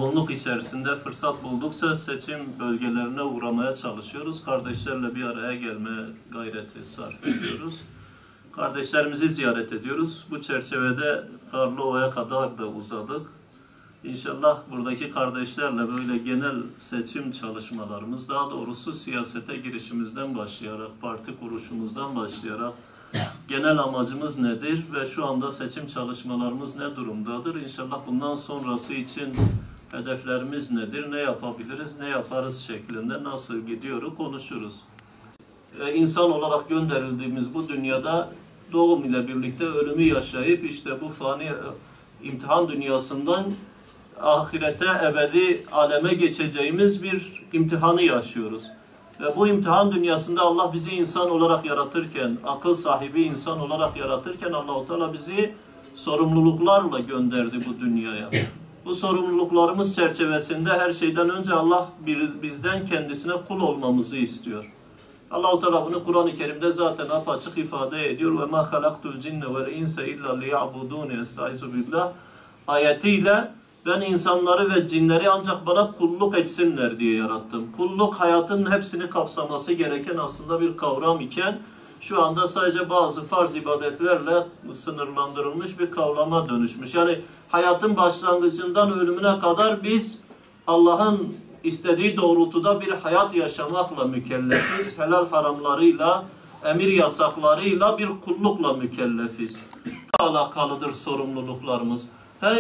yoğunluk içerisinde fırsat buldukça seçim bölgelerine uğramaya çalışıyoruz. Kardeşlerle bir araya gelmeye gayreti sarf ediyoruz. Kardeşlerimizi ziyaret ediyoruz. Bu çerçevede Karlova'ya kadar da uzadık. İnşallah buradaki kardeşlerle böyle genel seçim çalışmalarımız, daha doğrusu siyasete girişimizden başlayarak, parti kuruşumuzdan başlayarak genel amacımız nedir ve şu anda seçim çalışmalarımız ne durumdadır? İnşallah bundan sonrası için hedeflerimiz nedir? Ne yapabiliriz, ne yaparız şeklinde nasıl gidiyoruz konuşuruz. İnsan olarak gönderildiğimiz bu dünyada doğum ile birlikte ölümü yaşayıp işte bu fani imtihan dünyasından ahirete, ebedi aleme geçeceğimiz bir imtihanı yaşıyoruz. Ve bu imtihan dünyasında Allah bizi insan olarak yaratırken, akıl sahibi insan olarak yaratırken Allah-u Teala bizi sorumluluklarla gönderdi bu dünyaya. Bu sorumluluklarımız çerçevesinde her şeyden önce Allah bizden kendisine kul olmamızı istiyor. Allah-u Teala bunu Kur'an-ı Kerim'de zaten apaçık ifade ediyor. Ve ma halaktul cinne vel insa illa liya'budun estaizu billah ayetiyle ben insanları ve cinleri ancak bana kulluk etsinler diye yarattım. Kulluk hayatın hepsini kapsaması gereken aslında bir kavram iken şu anda sadece bazı farz ibadetlerle sınırlandırılmış bir kavrama dönüşmüş. Yani hayatın başlangıcından ölümüne kadar biz Allah'ın istediği doğrultuda bir hayat yaşamakla mükellefiz. Helal haramlarıyla, emir yasaklarıyla bir kullukla mükellefiz. Alakalıdır sorumluluklarımız.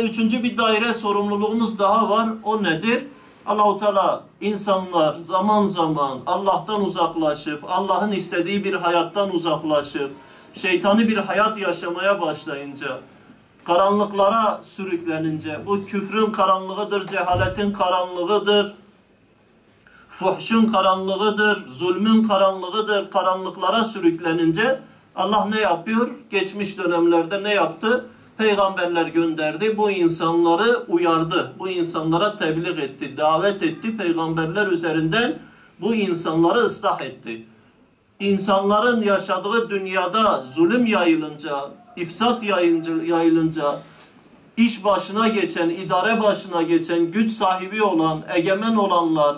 Üçüncü bir daire sorumluluğumuz daha var. O nedir? Allah-u Teala insanlar zaman zaman Allah'tan uzaklaşıp, Allah'ın istediği bir hayattan uzaklaşıp, şeytani bir hayat yaşamaya başlayınca, karanlıklara sürüklenince, bu küfrün karanlığıdır, cehaletin karanlığıdır, fuhşun karanlığıdır, zulmün karanlığıdır, karanlıklara sürüklenince Allah ne yapıyor? Geçmiş dönemlerde ne yaptı? Peygamberler gönderdi, bu insanları uyardı, bu insanlara tebliğ etti, davet etti, peygamberler üzerinden bu insanları ıslah etti. İnsanların yaşadığı dünyada zulüm yayılınca, ifsat yayılınca, iş başına geçen, idare başına geçen, güç sahibi olan, egemen olanlar,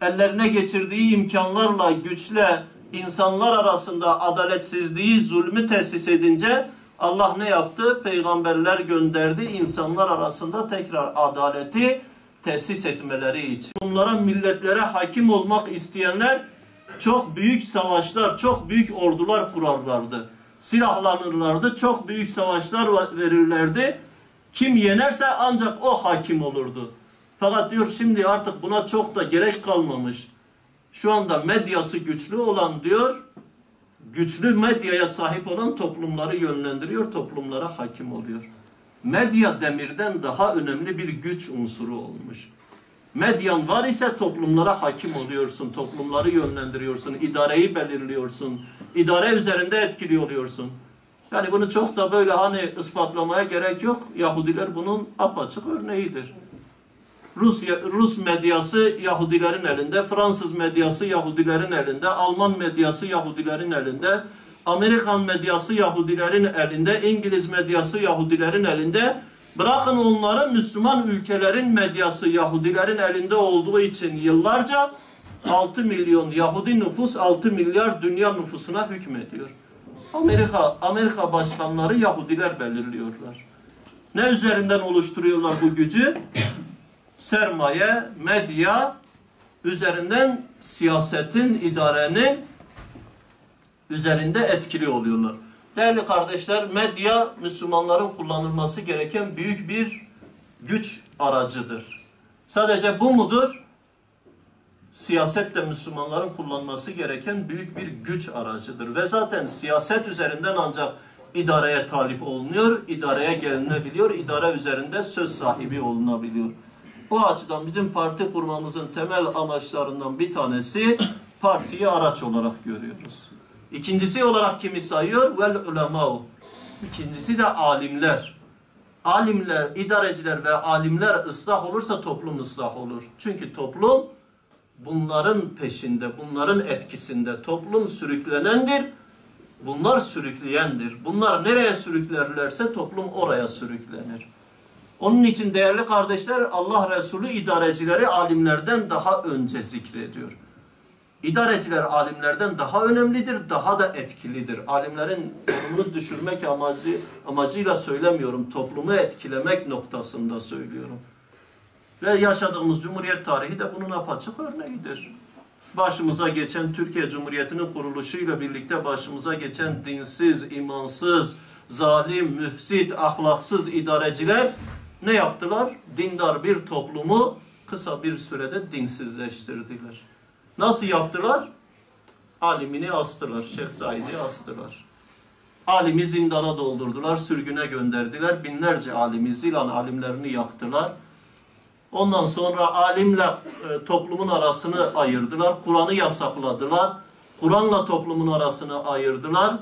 ellerine getirdiği imkanlarla, güçle insanlar arasında adaletsizliği, zulmü tesis edince Allah ne yaptı? Peygamberler gönderdi insanlar arasında tekrar adaleti tesis etmeleri için. Bunlara, milletlere hakim olmak isteyenler çok büyük savaşlar, çok büyük ordular kurarlardı. Silahlanırlardı, çok büyük savaşlar verirlerdi. Kim yenerse ancak o hakim olurdu. Fakat diyor şimdi artık buna çok da gerek kalmamış. Şu anda medyası güçlü olan diyor, güçlü medyaya sahip olan toplumları yönlendiriyor, toplumlara hakim oluyor. Medya demirden daha önemli bir güç unsuru olmuş. Medyan var ise toplumlara hakim oluyorsun, toplumları yönlendiriyorsun, idareyi belirliyorsun, idare üzerinde etkili oluyorsun. Yani bunu çok da böyle hani ispatlamaya gerek yok. Yahudiler bunun apaçık örneğidir. Rus medyası Yahudilerin elinde, Fransız medyası Yahudilerin elinde, Alman medyası Yahudilerin elinde, Amerikan medyası Yahudilerin elinde, İngiliz medyası Yahudilerin elinde. Bırakın onları, Müslüman ülkelerin medyası Yahudilerin elinde olduğu için yıllarca 6 milyon Yahudi nüfus 6 milyar dünya nüfusuna hükmediyor. Amerika başkanları Yahudiler belirliyorlar. Ne üzerinden oluşturuyorlar bu gücü? Sermaye, medya üzerinden siyasetin, idarenin üzerinde etkili oluyorlar. Değerli kardeşler, medya Müslümanların kullanılması gereken büyük bir güç aracıdır. Sadece bu mudur? Siyaset de Müslümanların kullanması gereken büyük bir güç aracıdır. Ve zaten siyaset üzerinden ancak idareye talip olunuyor, idareye gelinebiliyor, idare üzerinde söz sahibi olunabiliyor. Bu açıdan bizim parti kurmamızın temel amaçlarından bir tanesi partiyi araç olarak görüyoruz. İkincisi olarak kimi sayıyor? Vel ulemâ. İkincisi de alimler. Alimler, idareciler ve alimler ıslah olursa toplum ıslah olur. Çünkü toplum bunların peşinde, bunların etkisinde. Toplum sürüklenendir, bunlar sürükleyendir. Bunlar nereye sürüklerlerse toplum oraya sürüklenir. Onun için değerli kardeşler, Allah Resulü idarecileri alimlerden daha önce zikrediyor. İdareciler alimlerden daha önemlidir, daha da etkilidir. Alimlerin konumunu düşürmek amacıyla söylemiyorum, toplumu etkilemek noktasında söylüyorum. Ve yaşadığımız Cumhuriyet tarihi de bunun apaçık örneğidir. Başımıza geçen Türkiye Cumhuriyeti'nin kuruluşuyla birlikte başımıza geçen dinsiz, imansız, zalim, müfsit, ahlaksız idareciler ne yaptılar? Dindar bir toplumu kısa bir sürede dinsizleştirdiler. Nasıl yaptılar? Alimini astılar, Şeyh Said'i astılar. Alimi zindana doldurdular, sürgüne gönderdiler. Binlerce alimi, Zilan alimlerini yaktılar. Ondan sonra alimle toplumun arasını ayırdılar. Kur'an'ı yasakladılar. Kur'an'la toplumun arasını ayırdılar.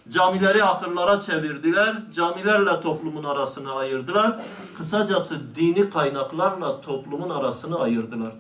Camileri ahırlara çevirdiler. Camilerle toplumun arasını ayırdılar. Kısacası dini kaynaklarla toplumun arasını ayırdılar.